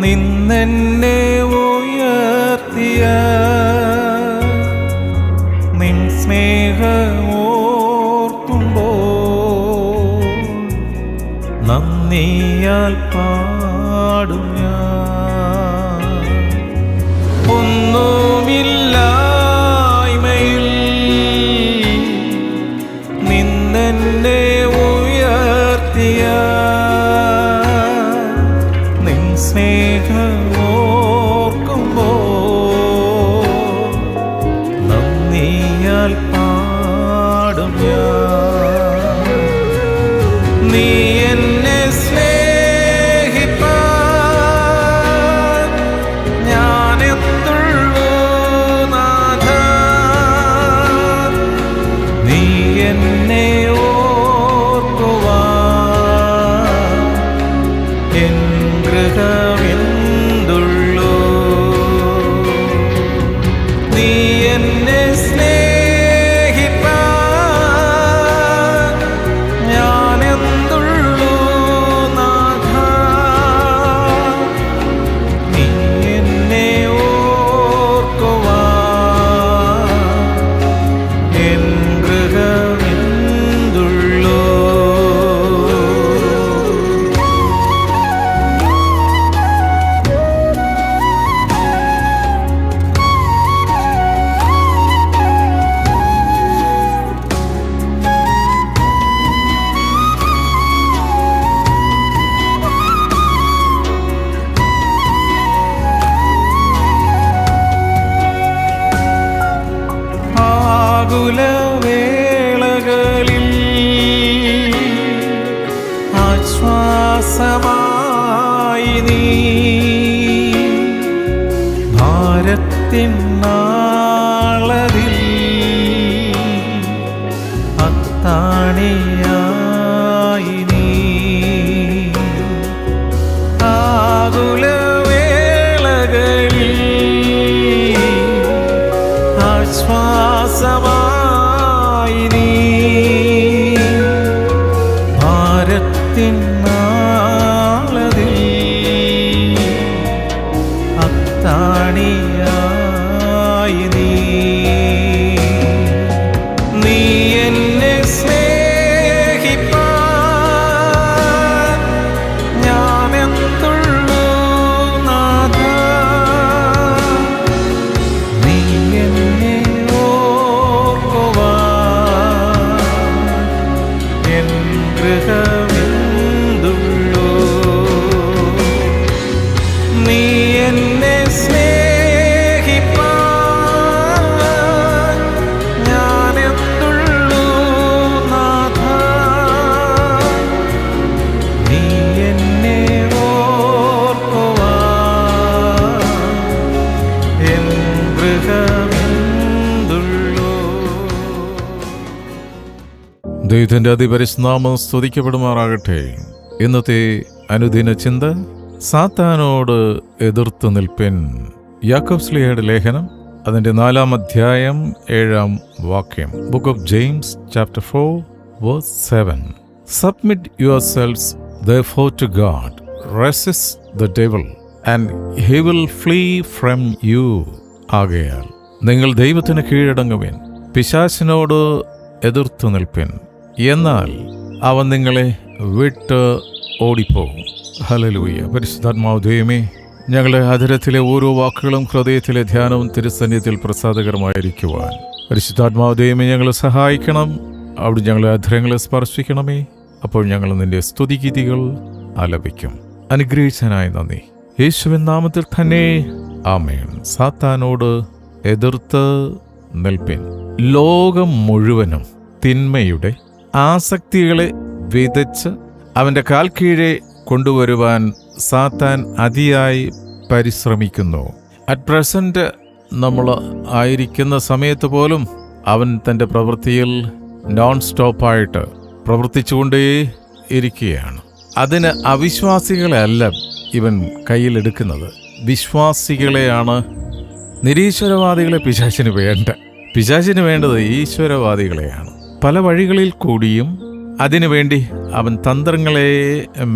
നിന്നെന്നെ ഉയർത്തിയ നിൻ സ്നേഹമോർക്കുമ്പോൾ നന്ദിയാൽ പാടും ഞാൻ. ഒന്നുമില്ലായ്മയിൽ നിന്നെന്നെ ഉയർത്തിയ നിൻ സ്നേഹമോർക്കുമ്പോൾ നന്ദിയാൽ പാടും ഞാൻ. നീ എന്നെ സ്നേഹിപ്പാൻ ഞാനെന്തുള്ളൂ നാഥ. നീ എന്നെ ഓർക്കുവാൻ എൻ ഗൃഹമെന്തുള്ളൂ. നീ എന്നെ സ്നേഹിപ്പാൻ ഞാനെന്തുള്ളൂ നാഥ. നീ എന്നെ ഓർക്കുവാൻ എൻ ഗൃഹമെന്തുള്ളൂ. ആകുലവേളകളിൽ ആശ്വാസമായി നീ ഭാരത്തിൻ നാളതിൽ അത്താണിയായി നീ. ആകുലവേളകളിൽ ആശ്വാസമായി നീ ഭാരത്തിൻ നാളതിൽ അത്താണിയായി നീ. നീ എന്നെ സ്നേഹിപ്പാൻ ഞാനെന്തുള്ളൂ നാഥ. നീ എന്നെ ഓർക്കുവാൻ എൻ ഗൃഹമെന്തുള്ളൂ. നീ എന്നെ സ്നേഹിപ്പാൻ ഞാനെന്തുള്ളൂ നാഥ. നീ എന്നെ ഓർക്കുവാൻ എൻ ഗൃഹമെന്തുള്ളൂ. ദൈവത്തിന്റെ അതിപരിശുദ്ധനാമം സ്തുതിക്കപ്പെടുമാറാകട്ടെ. ഇന്നത്തെ അനുദിന ചിന്ത, സാത്താനോട് എതിർത്ത് നിൽപ്പിൻ. യാക്കോബ് ശ്ലീഹയുടെ ലേഖനം അതിന്റെ 4-ാം അധ്യായം 7-ാം വാക്യം. Book of James chapter 4 verse 7. Submit yourselves therefore to God. Resist the devil and he will flee from you. ആകയാൽ നിങ്ങൾ ദൈവത്തിന് കീഴടങ്ങുവിൻ, പിശാചിനോട് എതിർത്തു നിൽപ്പിൻ, എന്നാൽ അവൻ നിങ്ങളെ വിട്ട് ഓടിപ്പോകും. ഹല്ലേലൂയ. പരിശുദ്ധാത്മാവ് ദൈവമേ, ഞങ്ങളുടെ അധരത്തിലെ ഓരോ വാക്കുകളും ഹൃദയത്തിലെ ധ്യാനവും തിരുസന്നിധിയിൽ പ്രസാദകരമായിരിക്കുവാൻ പരിശുദ്ധാത്മാവ് ദൈവമേ ഞങ്ങളെ സഹായിക്കണം. അവിടെ ഞങ്ങളെ അധരങ്ങളെ സ്പർശിക്കണമേ. അപ്പോൾ ഞങ്ങൾ നിന്റെ സ്തുതിഗീതികൾ ആലപിക്കും. അനുഗ്രഹിച്ചനായി നന്ദി. യേശുവിൻ നാമത്തിൽ തന്നെ ആമേൻ. സാത്താനോട് എതിർത്ത് നിൽപ്പിൻ. ലോകം മുഴുവനും തിന്മയുടെ ആസക്തികളെ വിതച്ച് അവൻ്റെ കാൽ കീഴെ കൊണ്ടുവരുവാൻ സാത്താൻ അതിയായി പരിശ്രമിക്കുന്നു. അറ്റ് പ്രസന്റ് നമ്മൾ ആയിരിക്കുന്ന സമയത്ത് പോലും അവൻ തൻ്റെ പ്രവൃത്തിയിൽ നോൺ സ്റ്റോപ്പായിട്ട് പ്രവർത്തിച്ചുകൊണ്ടേ ഇരിക്കുകയാണ്. അതിന് അവിശ്വാസികളെയല്ല ഇവൻ കയ്യിലെടുക്കുന്നത്, വിശ്വാസികളെയാണ്. നിരീശ്വരവാദികളെ പിശാചിന് വേണ്ട. പിശാചിന് വേണ്ടത് ഈശ്വരവാദികളെയാണ്. പല വഴികളിൽ കൂടിയും അതിനുവേണ്ടി അവൻ തന്ത്രങ്ങളെ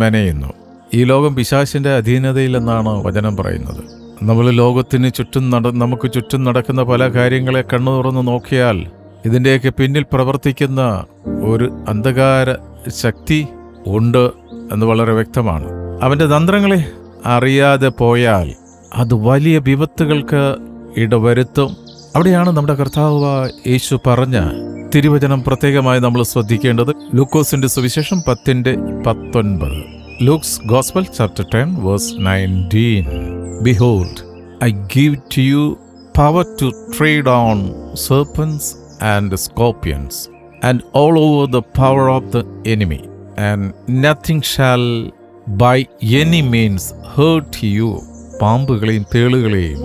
മെനയുന്നു. ഈ ലോകം പിശാചിന്റെ അധീനതയിലെന്നാണ് വചനം പറയുന്നത്. നമ്മൾ ലോകത്തിന് ചുറ്റും നമുക്ക് ചുറ്റും നടക്കുന്ന പല കാര്യങ്ങളെ കണ്ണു തുറന്ന് നോക്കിയാൽ ഇതിൻ്റെയൊക്കെ പിന്നിൽ പ്രവർത്തിക്കുന്ന ഒരു അന്ധകാര ശക്തി ഉണ്ട് എന്ന് വളരെ വ്യക്തമാണ്. അവൻ്റെ തന്ത്രങ്ങളെ അറിയാതെ പോയാൽ അത് വലിയ വിപത്തുകൾക്ക് ഇടവരുത്തും. അവിടെയാണ് നമ്മുടെ കർത്താവ് യേശു പറഞ്ഞ തിരുവചനം പ്രത്യേകമായി നമ്മൾ ശ്രദ്ധിക്കേണ്ടത്. ലൂക്കോസിന്റെ സുവിശേഷം 10:19. Looks gospel chapter 10 verse 19. Behold, I give to you power to tread on serpents and scorpions and all over the power of the enemy, and nothing shall by any means hurt you. പാമ്പുകളെയും തേളുകളെയും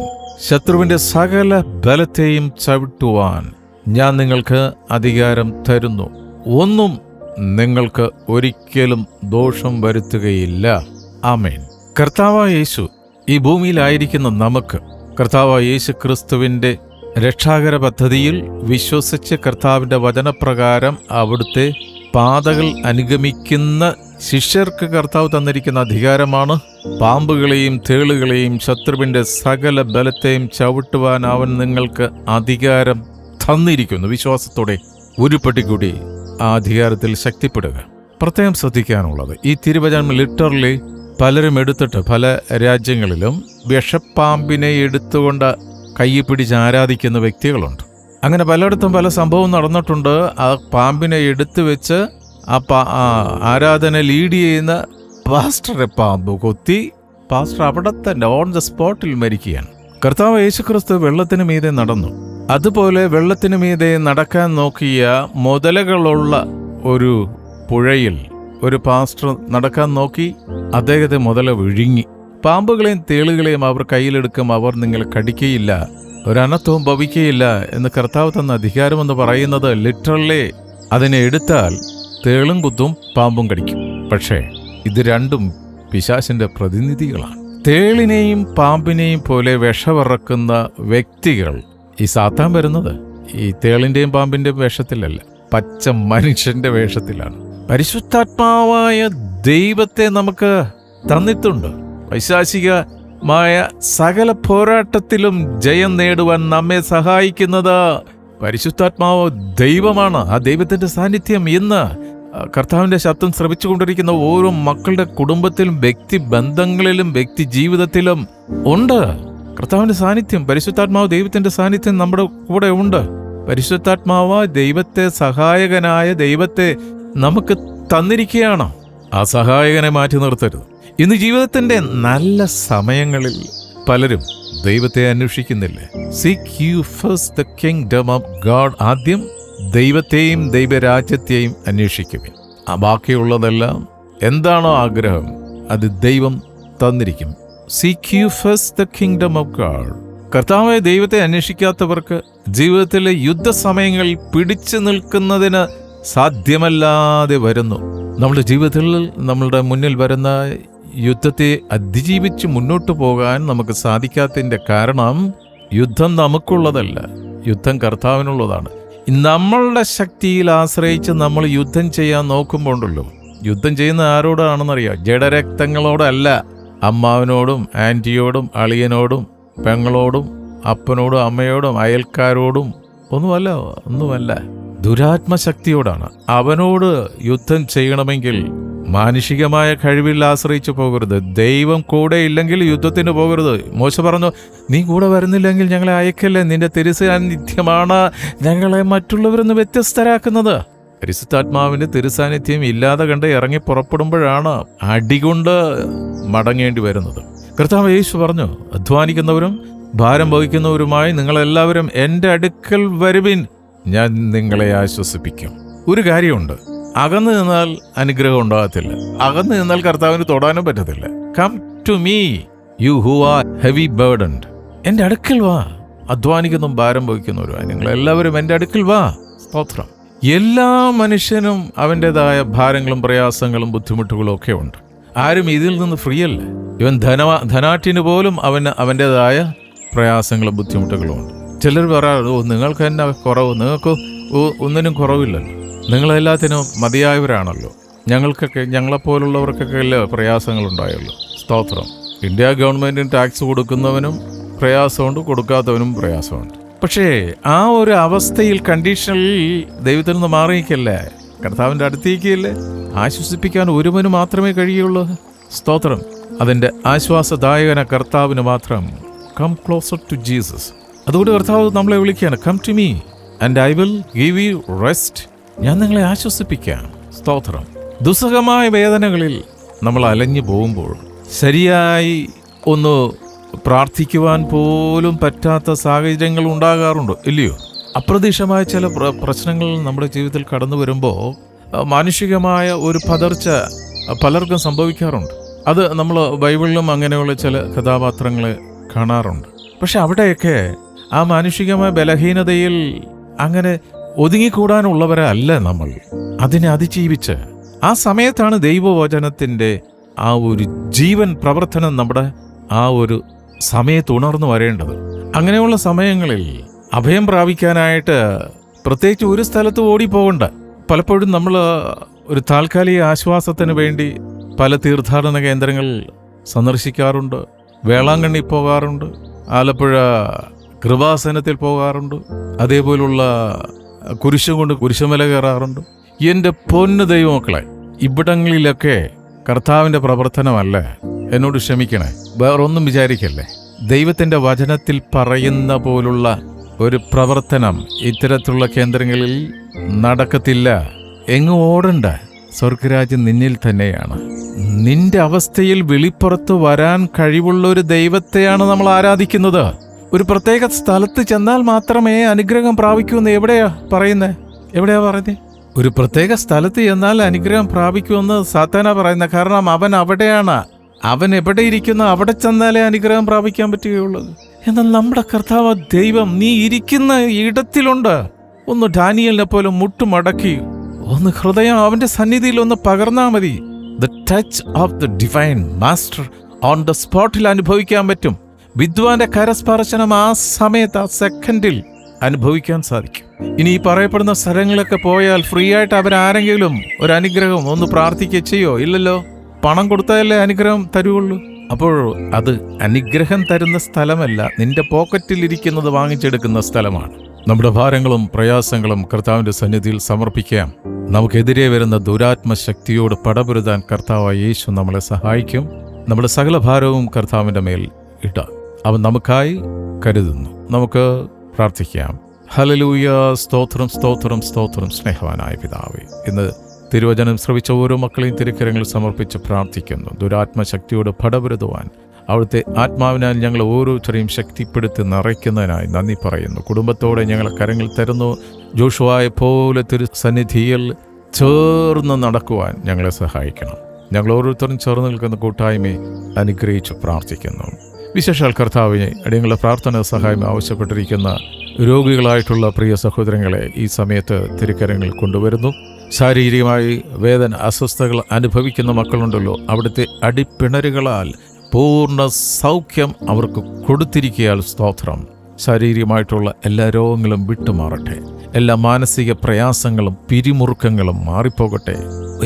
ശത്രുവിന്റെ സകല ബലത്തെയും ചവിട്ടുവാൻ ഞാൻ നിങ്ങൾക്ക് അധികാരം തരുന്നു. ഒന്നും നിങ്ങൾക്ക് ഒരിക്കലും ദോഷം വരുത്തുകയില്ല. ആമേൻ. കർത്താവായ യേശു ഈ ഭൂമിയിലായിരിക്കുന്ന നമുക്ക് കർത്താവായ യേശു ക്രിസ്തുവിൻ്റെ രക്ഷാകര പദ്ധതിയിൽ വിശ്വസിച്ച് കർത്താവിൻ്റെ വചനപ്രകാരം അവിടുത്തെ പാതകൾ അനുഗമിക്കുന്ന ശിഷ്യർക്ക് കർത്താവ് തന്നിരിക്കുന്ന അധികാരമാണ് പാമ്പുകളെയും തേളുകളെയും ശത്രുവിൻ്റെ സകല ബലത്തെയും ചവിട്ടുവാൻ അവൻ നിങ്ങൾക്ക് അധികാരം തന്നിരിക്കുന്നു. വിശ്വാസത്തോടെ ഉരുപ്പട്ടി കൂടി ആ അധികാരത്തിൽ ശക്തിപ്പെടുക. പ്രത്യേകം ശ്രദ്ധിക്കാനുള്ളത്, ഈ തിരുവചനം ലിറ്ററലി പലരും എടുത്തിട്ട് പല രാജ്യങ്ങളിലും വിഷപ്പാമ്പിനെ എടുത്തുകൊണ്ട് കൈ പിടിച്ച് ആരാധിക്കുന്ന വ്യക്തികളുണ്ട്. അങ്ങനെ പലയിടത്തും പല സംഭവം നടന്നിട്ടുണ്ട്. ആ പാമ്പിനെ എടുത്തു വെച്ച് ആ ആരാധന ലീഡ് ചെയ്യുന്ന പാസ്റ്ററെ പാമ്പ് കൊത്തി പാസ്റ്റർ അവിടെ തന്നെ ഓൺ ദ സ്പോട്ടിൽ മരിക്കുകയാണ്. കർത്താവ് യേശുക്രിസ്തു വെള്ളത്തിന് മീതെ നടന്നു. അതുപോലെ വെള്ളത്തിന് മീതെ നടക്കാൻ നോക്കിയ മുതലകളുള്ള ഒരു പുഴയിൽ ഒരു പാസ്റ്റർ നടക്കാൻ നോക്കി. അദ്ദേഹത്തെ മുതല വിഴുങ്ങി. പാമ്പുകളെയും തേളുകളെയും അവർ കയ്യിലെടുക്കും, അവർ നിങ്ങളെ കടിക്കുകയില്ല, ഒരനർത്ഥവും ഭവിക്കുകയില്ല എന്ന് കർത്താവ് തന്ന അധികാരമെന്ന് പറയുന്നത് ലിറ്ററലി അതിനെ എടുത്താൽ തേളും കുത്തും പാമ്പും കടിക്കും. പക്ഷേ ഇത് രണ്ടും പിശാചിന്റെ പ്രതിനിധികളാണ്. തേളിനെയും പാമ്പിനെയും പോലെ വിഷമിറക്കുന്ന വ്യക്തികൾ, ഈ സാത്താൻ വരുന്നത് ഈ തേളിന്റെയും പാമ്പിന്റെയും വേഷത്തിലല്ല, പച്ച മനുഷ്യന്റെ വേഷത്തിലാണ്. പരിശുദ്ധാത്മാവായ ദൈവത്തെ നമുക്ക് തന്നിട്ടുണ്ട്. പൈശാചികമായ സകല പോരാട്ടത്തിലും ജയം നേടുവാൻ നമ്മെ സഹായിക്കുന്നത് പരിശുദ്ധാത്മാവ് ദൈവമാണ്. ആ ദൈവത്തിന്റെ സാന്നിധ്യം ഇന്ന് കർത്താവിന്റെ ശബ്ദം ശ്രവിച്ചുകൊണ്ടിരിക്കുന്ന ഓരോ മക്കളുടെ കുടുംബത്തിലും വ്യക്തി ബന്ധങ്ങളിലും വ്യക്തി ജീവിതത്തിലും ഉണ്ട്. കർത്താവിന്റെ സാന്നിധ്യം, പരിശുദ്ധാത്മാവ് ദൈവത്തിന്റെ സാന്നിധ്യം നമ്മുടെ കൂടെ ഉണ്ട്. പരിശുദ്ധാത്മാവ് ദൈവത്തെ, സഹായകനായ ദൈവത്തെ നമുക്ക് തന്നിരിക്കുകയാണ്. ആ സഹായകനെ മാറ്റി നിർത്തരുത്. ഇന്ന് ജീവിതത്തിന്റെ നല്ല സമയങ്ങളിൽ പലരും ദൈവത്തെ അന്വേഷിക്കുന്നില്ലേ? Seek you first the kingdom of God. ആദ്യം ദൈവത്തെയും ദൈവരാജ്യത്തെയും അന്വേഷിക്കുവിൻ. ആ ബാക്കിയുള്ളതെല്ലാം എന്താണോ ആഗ്രഹം അത് ദൈവം തന്നിരിക്കും. Seek you first the kingdom of God. കർത്താവായ ദൈവത്തെ അന്വേഷിക്കാത്തവർക്ക് ജീവിതത്തിലെ യുദ്ധസമയങ്ങളിൽ പിടിച്ചു നിൽക്കുന്നതിന് സാധ്യമല്ലാതെ വരുന്നു. നമ്മുടെ ജീവിതത്തിൽ നമ്മളുടെ മുന്നിൽ വരുന്ന യുദ്ധത്തെ അതിജീവിച്ച് മുന്നോട്ട് പോകാൻ നമുക്ക് സാധിക്കാത്തതിൻ്റെ കാരണം യുദ്ധം നമുക്കുള്ളതല്ല, യുദ്ധം കർത്താവിനുള്ളതാണ്. നമ്മളുടെ ശക്തിയിൽ ആശ്രയിച്ച് നമ്മൾ യുദ്ധം ചെയ്യാൻ നോക്കുമ്പോണ്ടല്ലോ, യുദ്ധം ചെയ്യുന്ന ആരോടാണെന്നറിയാം? ജഡരക്തങ്ങളോടല്ല, അമ്മാവനോടും ആൻറ്റിയോടും അളിയനോടും പെങ്ങളോടും അപ്പനോടും അമ്മയോടും അയൽക്കാരോടും ഒന്നുമല്ല, ദുരാത്മശക്തിയോടാണ്. അവനോട് യുദ്ധം ചെയ്യണമെങ്കിൽ മാനുഷികമായ കഴിവിൽ ആശ്രയിച്ചു പോകരുത്. ദൈവം കൂടെ ഇല്ലെങ്കിൽ യുദ്ധത്തിന് പോകരുത്. മോശ പറഞ്ഞു, നീ കൂടെ വരുന്നില്ലെങ്കിൽ ഞങ്ങളെ അയക്കല്ലേ, നിന്റെ തിരുസാന്നിധ്യമാണ് ഞങ്ങളെ മറ്റുള്ളവരെന്ന് വ്യത്യസ്തരാക്കുന്നത്. പരിശുദ്ധാത്മാവിന്റെ തിരുസാന്നിധ്യം ഇല്ലാതെ കണ്ട് ഇറങ്ങി പുറപ്പെടുമ്പോഴാണ് അടികൊണ്ട് മടങ്ങേണ്ടി വരുന്നത്. കർത്താവ് യേശു പറഞ്ഞു, അധ്വാനിക്കുന്നവരും ഭാരം വഹിക്കുന്നവരുമായി നിങ്ങളെല്ലാവരും എൻ്റെ അടുക്കൽ വരുവിൻ, ഞാൻ നിങ്ങളെ ആശ്വസിപ്പിക്കും. ഒരു കാര്യമുണ്ട്, അകന്നു നിന്നാൽ അനുഗ്രഹം ഉണ്ടാകത്തില്ല. അകന്നു നിന്നാൽ കർത്താവിന് തൊടാനും പറ്റത്തില്ല. Come to me you who are heavy burdened. എൻ്റെ അടുക്കൽ വാ, അധ്വാനിക്കുന്നതും ഭാരം വഹിക്കുന്നവരുമായി നിങ്ങളെല്ലാവരും എൻ്റെ അടുക്കൽ വാ. സ്തോത്രം. എല്ലാ മനുഷ്യനും അവൻ്റെതായ ഭാരങ്ങളും പ്രയാസങ്ങളും ബുദ്ധിമുട്ടുകളും ഒക്കെ ഉണ്ട്. ആരും ഇതിൽ നിന്ന് ഫ്രീ അല്ല. ഇവൻ ധനാട്ടിന് പോലും അവൻ്റെതായ പ്രയാസങ്ങളും ബുദ്ധിമുട്ടുകളും ഉണ്ട്. ചിലർ പറയാറ്, നിങ്ങൾക്ക് എന്നാ കുറവ്, നിങ്ങൾക്ക് ഒന്നിനും കുറവില്ലല്ലോ, നിങ്ങളെല്ലാത്തിനും മതിയായവരാണല്ലോ. ഞങ്ങൾക്കൊക്കെ, ഞങ്ങളെപ്പോലുള്ളവർക്കൊക്കെ അല്ലേ പ്രയാസങ്ങളുണ്ടായുള്ളൂ. സ്തോത്രം. ഇന്ത്യ ഗവൺമെൻറ്റിന് ടാക്സ് കൊടുക്കുന്നവനും പ്രയാസമുണ്ട്, കൊടുക്കാത്തവനും പ്രയാസമുണ്ട്. പക്ഷേ ആ ഒരു അവസ്ഥയിൽ, കണ്ടീഷനിൽ ദൈവത്തിൽ നിന്ന് മാറിയിക്കല്ലേ, കർത്താവിൻ്റെ അടുത്തേക്കല്ലേ, ആശ്വസിപ്പിക്കാൻ ഒരുവന് മാത്രമേ കഴിയുള്ളൂ. സ്തോത്രം. അതിൻ്റെ ആശ്വാസദായകന കർത്താവിന് മാത്രം. Come closer to Jesus. അതുകൊണ്ട് കർത്താവ് നമ്മളെ വിളിക്കുകയാണ്, come to me and I will give you rest. ഞാൻ നിങ്ങളെ ആശ്വസിപ്പിക്കാം. സ്തോത്രം. ദുസ്സഹമായ വേദനകളിൽ നമ്മൾ അലഞ്ഞു പോകുമ്പോൾ ശരിയായി ഒന്ന് പ്രാർത്ഥിക്കുവാൻ പോലും പറ്റാത്ത സാഹചര്യങ്ങൾ ഉണ്ടാകാറുണ്ട്, ഇല്ലയോ? അപ്രതീക്ഷിതമായ ചില പ്രശ്നങ്ങൾ നമ്മുടെ ജീവിതത്തിൽ കടന്നു വരുമ്പോൾ മാനുഷികമായ ഒരു പതർച്ച പലർക്കും സംഭവിക്കാറുണ്ട്. അത് നമ്മൾ ബൈബിളിലും അങ്ങനെയുള്ള ചില കഥാപാത്രങ്ങളെ കാണാറുണ്ട്. പക്ഷെ അവിടെയൊക്കെ ആ മാനുഷികമായ ബലഹീനതയിൽ അങ്ങനെ ഒതുങ്ങിക്കൂടാനുള്ളവരല്ല നമ്മൾ. അതിനെ അതിജീവിച്ച് ആ സമയത്താണ് ദൈവവചനത്തിൻ്റെ ആ ഒരു ജീവൻ പ്രവർത്തനം നമ്മുടെ ആ ഒരു സമയത്ത് ഉണർന്നു വരേണ്ടത്. അങ്ങനെയുള്ള സമയങ്ങളിൽ അഭയം പ്രാപിക്കാനായിട്ട് പ്രത്യേകിച്ച് ഒരു സ്ഥലത്ത് ഓടിപ്പോകണ്ട. പലപ്പോഴും നമ്മൾ ഒരു താൽക്കാലിക ആശ്വാസത്തിന് വേണ്ടി പല തീർത്ഥാടന കേന്ദ്രങ്ങൾ സന്ദർശിക്കാറുണ്ട്. വേളാങ്കണ്ണി പോകാറുണ്ട്, ആലപ്പുഴ കൃപാസനത്തിൽ പോകാറുണ്ട്, അതേപോലുള്ള കുരിശും കൊണ്ട് കുരിശുമല കയറാറുണ്ട്. എൻ്റെ പൊന്നു ദൈവമക്കളെ, ഇവിടങ്ങളിലൊക്കെ കർത്താവിൻ്റെ പ്രവർത്തനമല്ല. എന്നോട് ക്ഷമിക്കണേ, വേറൊന്നും വിചാരിക്കല്ലേ. ദൈവത്തിൻ്റെ വചനത്തിൽ പറയുന്ന പോലുള്ള ഒരു പ്രവർത്തനം ഇത്തരത്തിലുള്ള കേന്ദ്രങ്ങളിൽ നടക്കത്തില്ല. എങ്ങും ഓടണ്ട. സ്വർഗരാജ്യം നിന്നിൽ തന്നെയാണ്. നിന്റെ അവസ്ഥയിൽ വെളിപ്പുറത്ത് വരാൻ കഴിവുള്ള ഒരു ദൈവത്തെയാണ് നമ്മൾ ആരാധിക്കുന്നത്. ഒരു പ്രത്യേക സ്ഥലത്ത് ചെന്നാൽ മാത്രമേ അനുഗ്രഹം പ്രാപിക്കൂന്ന് എവിടെയാ പറയുന്നത്? ഒരു പ്രത്യേക സ്ഥലത്ത് ചെന്നാൽ അനുഗ്രഹം പ്രാപിക്കുമെന്ന് സാത്താനാ പറയുന്നത്. കാരണം അവൻ അവിടെയാണ്. അവൻ എവിടെ ഇരിക്കുന്നു അവിടെ ചെന്നാലേ അനുഗ്രഹം പ്രാപിക്കാൻ പറ്റുകയുള്ളൂ. എന്നാൽ നമ്മുടെ കർത്താവ് ദൈവം നീ ഇരിക്കുന്ന ഇടത്തിലുണ്ട്. ഒന്ന് ഡാനിയലിനെ പോലെ മുട്ടുമടക്കി ഒന്ന് ഹൃദയം അവന്റെ സന്നിധിയിൽ ഒന്ന് പകർന്നാൽ മതി. The touch of the divine master on the സ്പോട്ടിൽ അനുഭവിക്കാൻ പറ്റും. വിദ്വാന്റെ കരസ്പർശനം ആ സമയത്ത്, ആ സെക്കൻഡിൽ അനുഭവിക്കാൻ സാധിക്കും. ഇനി ഈ പറയപ്പെടുന്ന സ്ഥലങ്ങളൊക്കെ പോയാൽ ഫ്രീ ആയിട്ട് അവരാരെങ്കിലും ഒരു അനുഗ്രഹം ഒന്ന് പ്രാർത്ഥിക്കുക ചെയ്യോ? ഇല്ലല്ലോ. പണം കൊടുത്താലേ അനുഗ്രഹം തരുവുള്ളൂ. അപ്പോൾ അത് അനുഗ്രഹം തരുന്ന സ്ഥലമല്ല, നിന്റെ പോക്കറ്റിൽ ഇരിക്കുന്നത് വാങ്ങിച്ചെടുക്കുന്ന സ്ഥലമാണ്. നമ്മുടെ ഭാരങ്ങളും പ്രയാസങ്ങളും കർത്താവിൻ്റെ സന്നിധിയിൽ സമർപ്പിക്കാം. നമുക്കെതിരെ വരുന്ന ദുരാത്മശക്തിയോട് പടപൊരുതാൻ കർത്താവായ യേശു നമ്മളെ സഹായിക്കും. നമ്മുടെ സകല ഭാരവും കർത്താവിൻ്റെ മേൽ ഇടാം. അവൻ നമുക്കായി കരുതുന്നു. നമുക്ക് പ്രാർത്ഥിക്കാം. ഹല്ലേലൂയ. സ്തോത്രം, സ്തോത്രം, സ്തോത്രം. സ്നേഹവാനായ പിതാവേ, ഇന്ന് തിരുവചനം ശ്രവിച്ച ഓരോ മക്കളെയും തിരുക്കരങ്ങളിൽ സമർപ്പിച്ച് പ്രാർത്ഥിക്കുന്നു. ദുരാത്മശക്തിയോട് പടപൊരുതുവാൻ അവിടുത്തെ ആത്മാവിനാൽ ഞങ്ങൾ ഓരോരുത്തരെയും ശക്തിപ്പെടുത്തി നിറയ്ക്കുന്നതിനായി നന്ദി പറയുന്നു. കുടുംബത്തോടെ ഞങ്ങളെ കരങ്ങൾ തരുന്നു. ജോഷുവായെ പോലെ തിരുസന്നിധിയിൽ ചേർന്ന് നടക്കുവാൻ ഞങ്ങളെ സഹായിക്കണം. ഞങ്ങൾ ഓരോരുത്തരും ചേർന്ന് നിൽക്കുന്ന കൂട്ടായ്മയെ അനുഗ്രഹിച്ച് പ്രാർത്ഥിക്കുന്നു. വിശേഷാൽ കർത്താവിനെ അടിയങ്ങളുടെ പ്രാർത്ഥന സഹായം ആവശ്യപ്പെട്ടിരിക്കുന്ന രോഗികളായിട്ടുള്ള പ്രിയ സഹോദരങ്ങളെ ഈ സമയത്ത് തിരുക്കരങ്ങളിൽ കൊണ്ടുവരുന്നു. ശാരീരികമായി വേദന, അസ്വസ്ഥതകൾ അനുഭവിക്കുന്ന മക്കളുണ്ടല്ലോ, അവിടുത്തെ അടിപ്പിണരുകളാൽ പൂർണ്ണ സൗഖ്യം അവർക്ക് കൊടുത്തിരിക്കയാൽ സ്തോത്രം. ശാരീരികമായിട്ടുള്ള എല്ലാ രോഗങ്ങളും വിട്ടുമാറട്ടെ. എല്ലാ മാനസിക പ്രയാസങ്ങളും പിരിമുറുക്കങ്ങളും മാറിപ്പോകട്ടെ.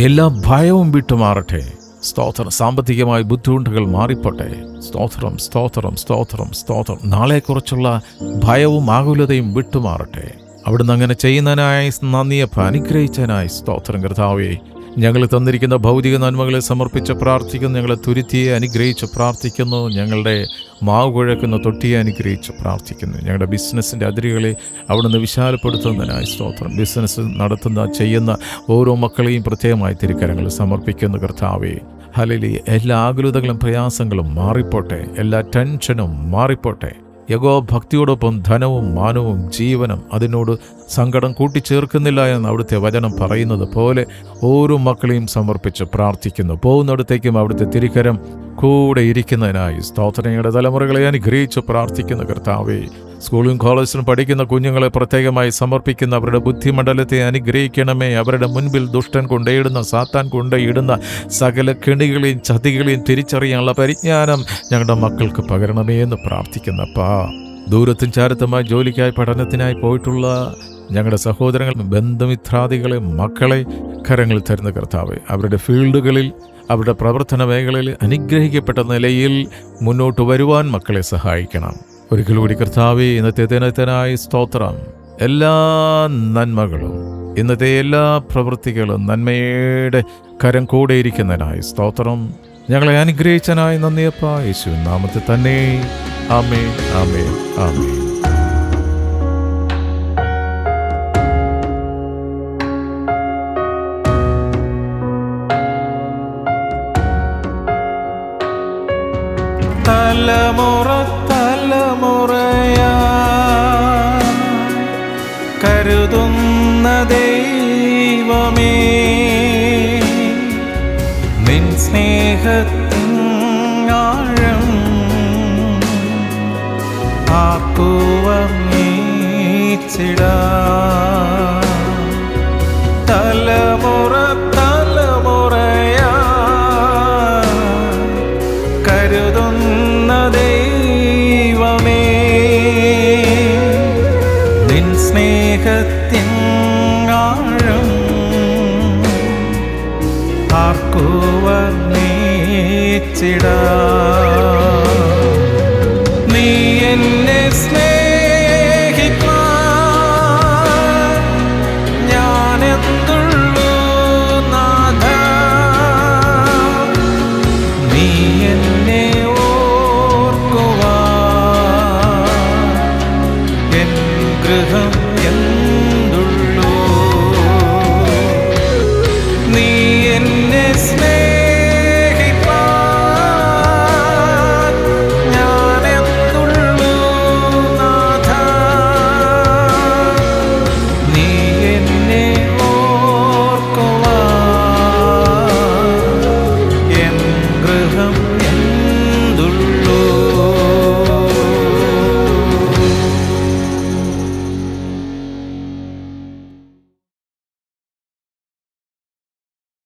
എല്ലാ ഭയവും വിട്ടുമാറട്ടെ. സ്തോത്രം. സാമ്പത്തികമായ ബുദ്ധിമുട്ടുകൾ മാറിപ്പോട്ടെ. സ്തോത്രം, സ്തോത്രം, സ്തോത്രം, സ്തോത്രം. നാളെക്കുറിച്ചുള്ള ഭയവും ആകുലതയും വിട്ടുമാറട്ടെ. അവിടുന്ന് അങ്ങനെ ചെയ്യുന്നതിനായി നന്ദിയപ്പ, അനുഗ്രഹിച്ചതിനായി സ്തോത്രം. കർത്താവേ, ഞങ്ങൾ തന്നിരിക്കുന്ന ഭൗതിക നന്മകളെ സമർപ്പിച്ച് പ്രാർത്ഥിക്കുന്നു. ഞങ്ങളെ തുരുത്തിയെ അനുഗ്രഹിച്ച് പ്രാർത്ഥിക്കുന്നു. ഞങ്ങളുടെ മാവ് കുഴക്കുന്ന തൊട്ടിയെ അനുഗ്രഹിച്ച് പ്രാർത്ഥിക്കുന്നു. ഞങ്ങളുടെ ബിസിനസ്സിൻ്റെ അതിരുകളെ അവിടുന്ന് വിശാലപ്പെടുത്തുന്നതിനായി സ്തോത്രം. ബിസിനസ് ചെയ്യുന്ന ഓരോ മക്കളെയും പ്രത്യേകമായി തിരുക്കരങ്ങളിൽ സമർപ്പിക്കുന്നു. കർത്താവേ, ഹല്ലേലൂയ. എല്ലാ ആകുലതകളും പ്രയാസങ്ങളും മാറിപ്പോട്ടെ. എല്ലാ ടെൻഷനും മാറിപ്പോട്ടെ. യഹോഭക്തിയോടൊപ്പം ധനവും മാനവും ജീവനും അതിനോട് സങ്കടം കൂട്ടിച്ചേർക്കുന്നില്ല എന്ന് അവിടുത്തെ വചനം പറയുന്നത് പോലെ ഓരോ മക്കളെയും സമർപ്പിച്ച് പ്രാർത്ഥിക്കുന്നു. പോകുന്നിടത്തേക്കും അവിടുത്തെ തിരുക്കരം കൂടെ ഇരിക്കുന്നതിനായി സ്തോത്രങ്ങളുടെ തലമുറകളെ അനുഗ്രഹിച്ച് പ്രാർത്ഥിക്കുന്ന കർത്താവേ, സ്കൂളും കോളേജിലും പഠിക്കുന്ന കുഞ്ഞുങ്ങളെ പ്രത്യേകമായി സമർപ്പിക്കുന്ന അവരുടെ ബുദ്ധിമണ്ഡലത്തെ അനുഗ്രഹിക്കണമേ. അവരുടെ മുൻപിൽ ദുഷ്ടൻ കൊണ്ടേയിടുന്ന, സാത്താൻ കൊണ്ടേയിടുന്ന സകല കെണികളെയും ചതികളെയും തിരിച്ചറിയാനുള്ള പരിജ്ഞാനം ഞങ്ങളുടെ മക്കൾക്ക് പകരണമേ എന്ന് പ്രാർത്ഥിക്കുന്നപ്പാ. ദൂരത്തും ചാരത്തുമായി ജോലിക്കായി പഠനത്തിനായി പോയിട്ടുള്ള ഞങ്ങളുടെ സഹോദരങ്ങൾ, ബന്ധുമിത്രാദികളെ, മക്കളെ കരങ്ങളിൽ തരുന്ന കർത്താവേ, അവരുടെ ഫീൽഡുകളിൽ, അവരുടെ പ്രവർത്തന മേഖലയിൽ അനുഗ്രഹിക്കപ്പെട്ട നിലയിൽ മുന്നോട്ട് വരുവാൻ മക്കളെ സഹായിക്കണം. ഒരിക്കൽ കൂടി കർത്താവേ, ഇന്നത്തെ ദിനത്തിനായി സ്തോത്രം. എല്ലാ നന്മകളും, ഇന്നത്തെ എല്ലാ പ്രവൃത്തികളും നന്മയുടെ കരം കൂടെ ഇരിക്കുന്നതിനായി സ്തോത്രം. ഞങ്ങളെ അനുഗ്രഹിച്ചനായി നന്ദിയപ്പ, യേശുവിൻ നാമത്തിൽ തന്നെ. ആമേൻ, ആമേൻ, ആമേൻ. തലമുറ തലമുറയാ കരുതുന്ന ദൈവമേ, നിൻ സ്നേഹത്തിൻ ആഴം ആർക്കുവർണ്ണിച്ചിടാ. തലമുറ തലമുറയാ കരുതുന്ന ദൈവമേ, നിൻ സ്നേഹത്തിൻ ആഴം ആർക്കുവർണ്ണിച്ചിടാ.